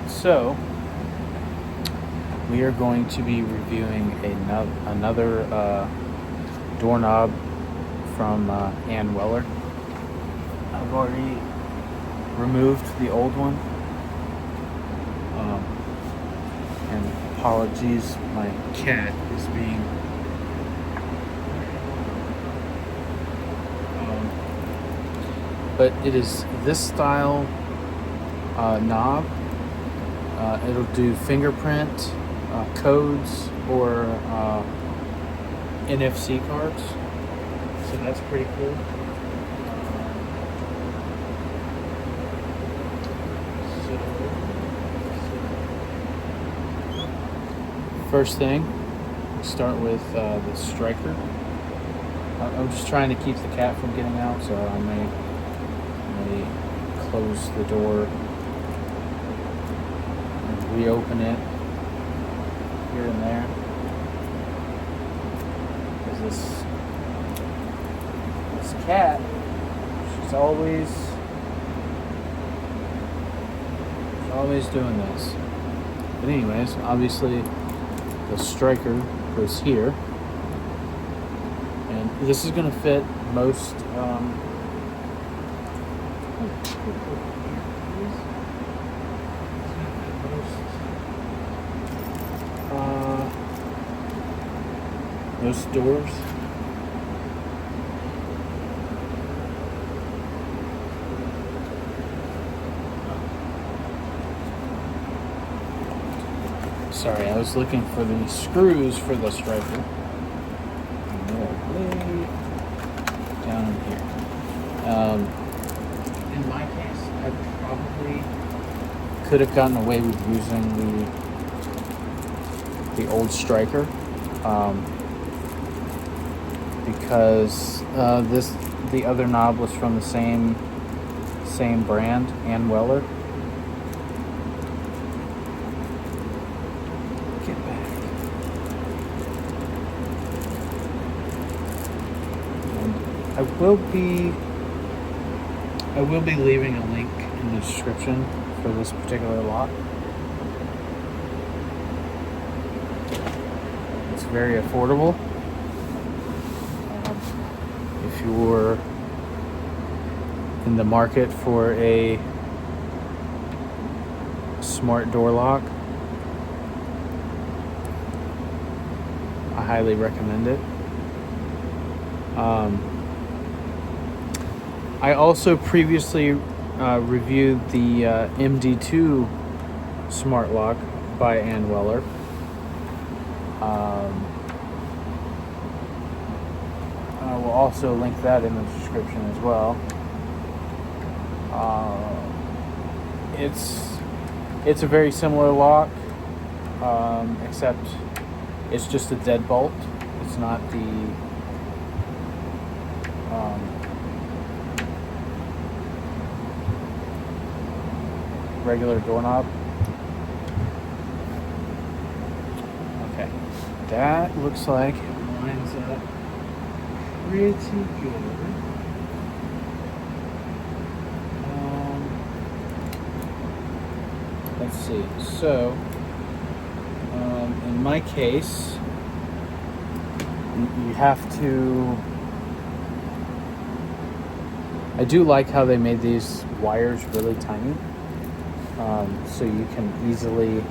So we are going to be reviewing another doorknob from Anweller. I've already removed the old one. And apologies, my cat is being but it is this style knob. It'll do fingerprint, codes, or NFC cards. So that's pretty cool. First thing, we start with the striker. I'm just trying to keep the cat from getting out, so I may close the door and reopen it here and there, because this cat, she's always doing this. But anyways, obviously the striker goes here, and this is going to fit most most doors. Sorry, I was looking for the screws for the striker. They're way down in here. In my case, I probably could have gotten away with using the old striker, because the other knob was from the same brand, Anweller. Get back. And I will be leaving a link in the description for this particular lock. It's very affordable. If you're in the market for a smart door lock, I highly recommend it. I also previously reviewed the MD2 smart lock by Anweller. I will also link that in the description as well. It's a very similar lock, except it's just a deadbolt. It's not the regular doorknob. Okay, that looks like it lines up pretty good. Let's see. So, in my case, you have to. I do like how they made these wires really tiny, so you can easily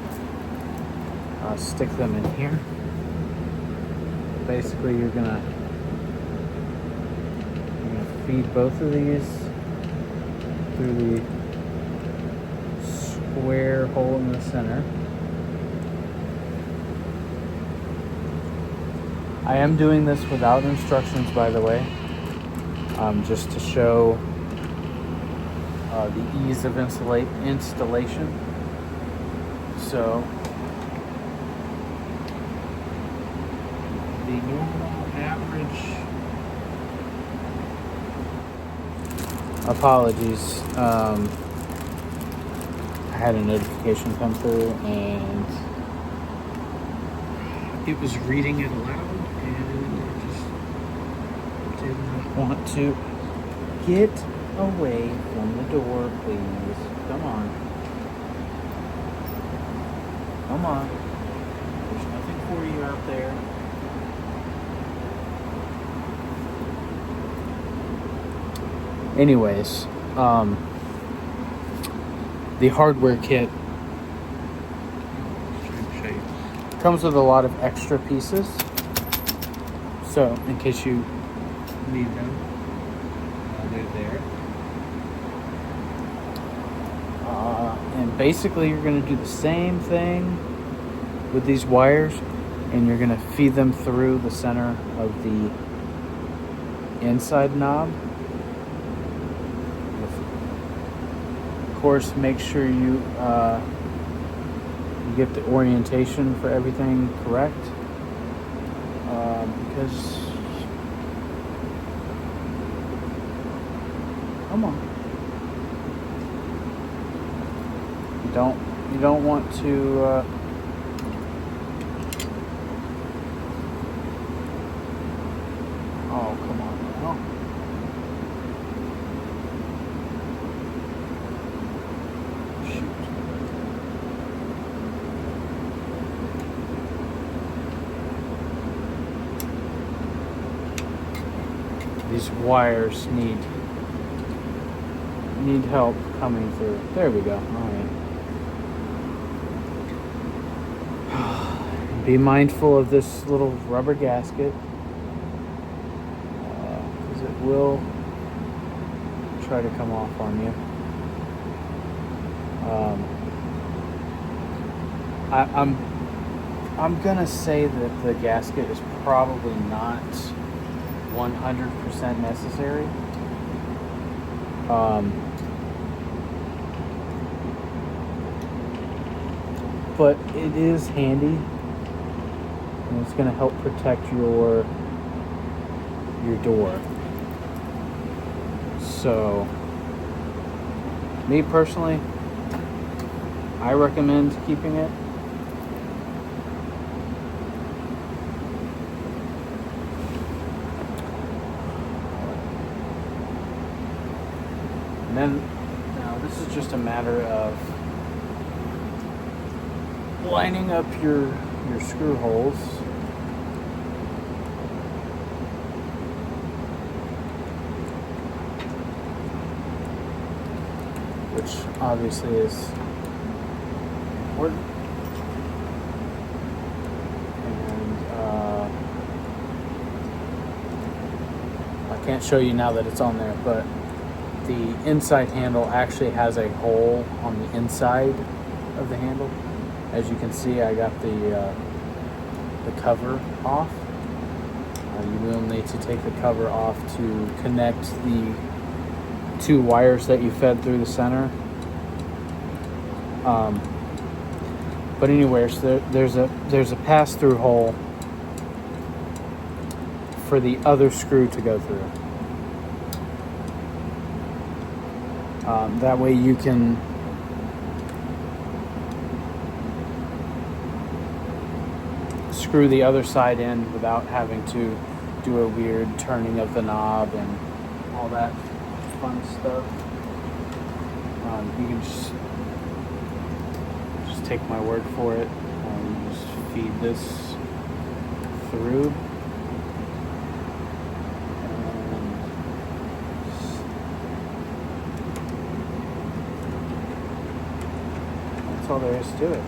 stick them in here. Basically, you're gonna feed both of these through the square hole in the center. I am doing this without instructions, by the way, just to show the ease of installation. So the normal average, apologies, I had a notification come through and it was reading it aloud, and I just did not want to. Get away from the door, please. Come on. Come on. There's nothing for you out there. Anyways, the hardware kit comes with a lot of extra pieces. So, in case you need them, they're there. And basically, you're going to do the same thing with these wires, and you're going to feed them through the center of the inside knob. Of course, make sure you get the orientation for everything correct, because come on, you don't want to oh, come on now. These wires need help coming through. There we go. All right. Be mindful of this little rubber gasket, because it will try to come off on you. I'm gonna say that the gasket is probably not 100% necessary. But it is handy, and it's going to help protect your door. So, me personally, I recommend keeping it. And then, now this is just a matter of lining up your screw holes. Which obviously is important. And I can't show you now that it's on there, but the inside handle actually has a hole on the inside of the handle. As you can see, I got the cover off. You will need to take the cover off to connect the two wires that you fed through the center. But anyways, there's a pass-through hole for the other screw to go through. That way you can screw the other side in without having to do a weird turning of the knob and all that fun stuff. You can just take my word for it. Just feed this through. That's all there is to it.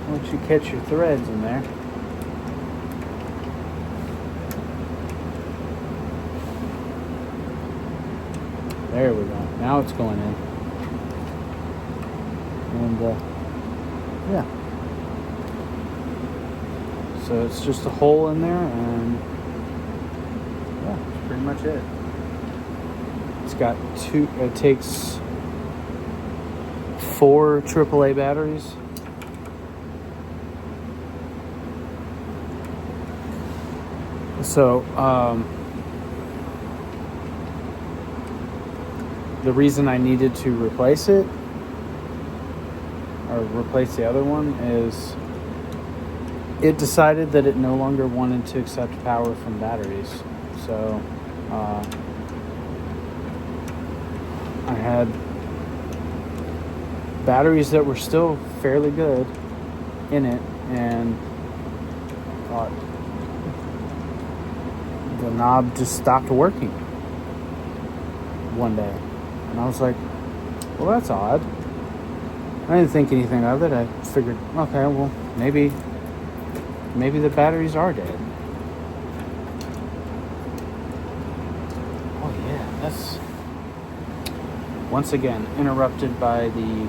Once you catch your threads in there, there we go. Now it's going in. And yeah. So it's just a hole in there, and yeah, that's pretty much it. It's got it takes 4 AAA batteries. So, the reason I needed to replace it, or replace the other one, is it decided that it no longer wanted to accept power from batteries. So, I had batteries that were still fairly good in it, and uh, the knob just stopped working one day. And I was like, well, that's odd. I didn't think anything of it. I figured, okay, well, maybe the batteries are dead. Oh yeah, that's once again interrupted by the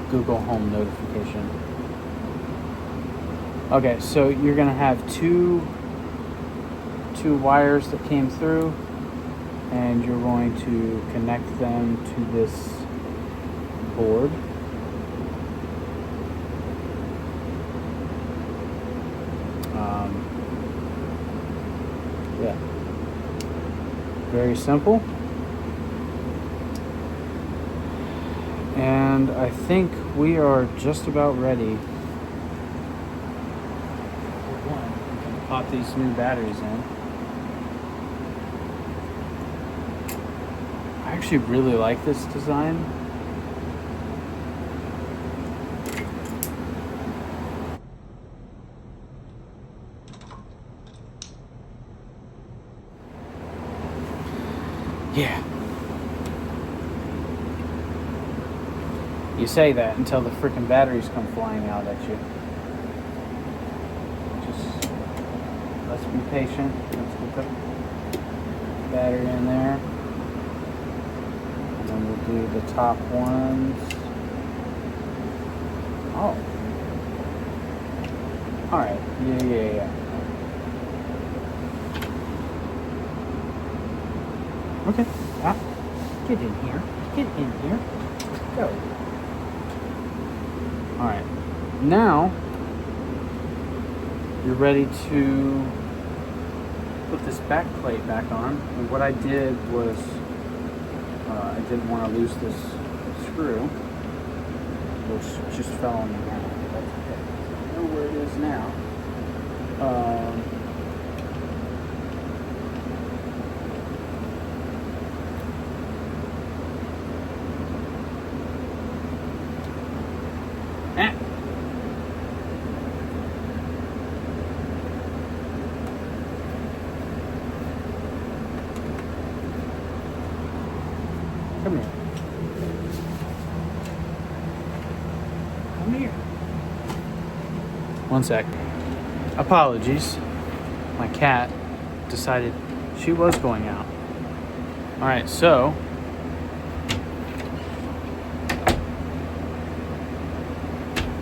Google Home notification. Okay, so you're gonna have two wires that came through, and you're going to connect them to this board. Yeah, very simple. And I think we are just about ready. Pop these new batteries in. I actually really like this design. Yeah. You say that until the freaking batteries come flying out at you. Just let's be patient. Let's get the battery in there. And then we'll do the top ones. Oh. Alright. Yeah. Okay. Ah. Get in here. Get in here. Go. Alright. Now, you're ready to put this back plate back on. And what I did was, I didn't want to lose this screw, which just fell on the ground. That's okay. I know where it is now. Come here. Come here. One sec. Apologies. My cat decided she was going out. Alright, so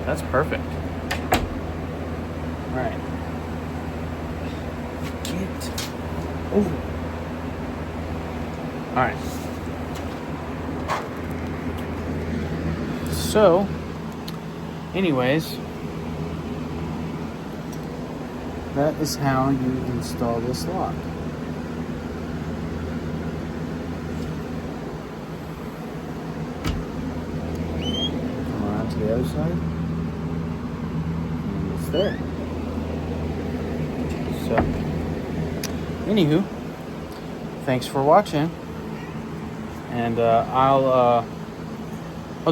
that's perfect. Alright. Get over. Alright. So, anyways, that is how you install this lock. Come around to the other side. And it's there. So, anywho, thanks for watching. And I'll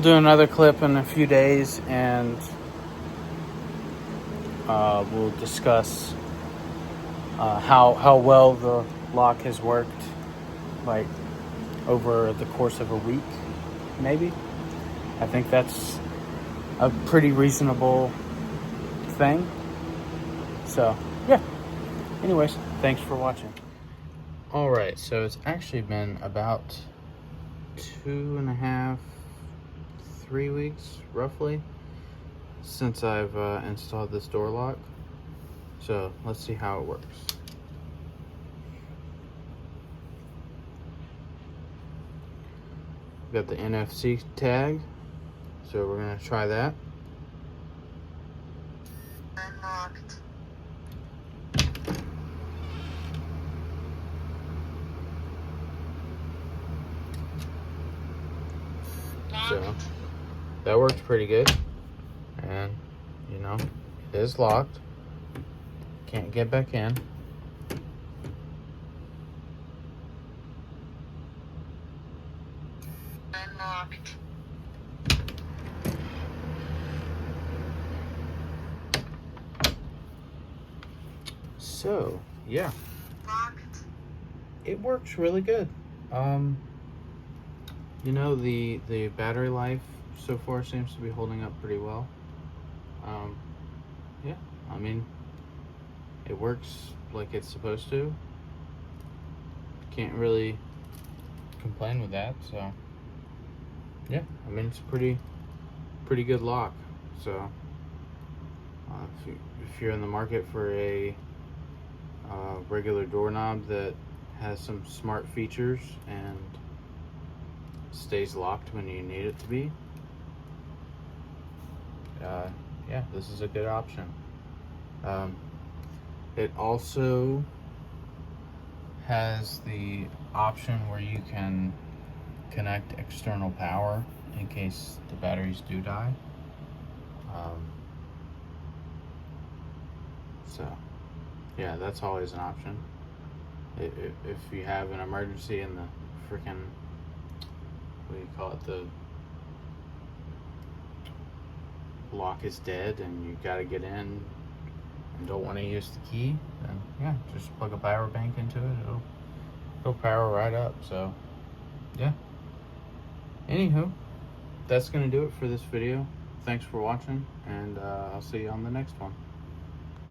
do another clip in a few days, and we'll discuss how well the lock has worked, like over the course of a week, maybe. I think that's a pretty reasonable thing. So, yeah. Anyways, thanks for watching. All right, so it's actually been about 2.5, 3 weeks roughly since I've installed this door lock. So let's see how it works. Got the NFC tag, so we're gonna try that. Unlocked. So that worked pretty good, and you know, it is locked. Can't get back in. Unlocked. So, yeah, Locked. it works really good. You know, the battery life so far seems to be holding up pretty well. Yeah, I mean, it works like it's supposed to. Can't really complain with that. So, yeah, I mean, it's a pretty good lock. So, if you're in the market for a regular doorknob that has some smart features and stays locked when you need it to be, yeah, this is a good option. It also has the option where you can connect external power in case the batteries do die. So, yeah, that's always an option. If you have an emergency and the freaking, what do you call it, the lock is dead and you gotta get in and don't want to use the key, then yeah, just plug a power bank into it. It'll power right up. So, yeah. Anywho, that's gonna do it for this video. Thanks for watching, and I'll see you on the next one.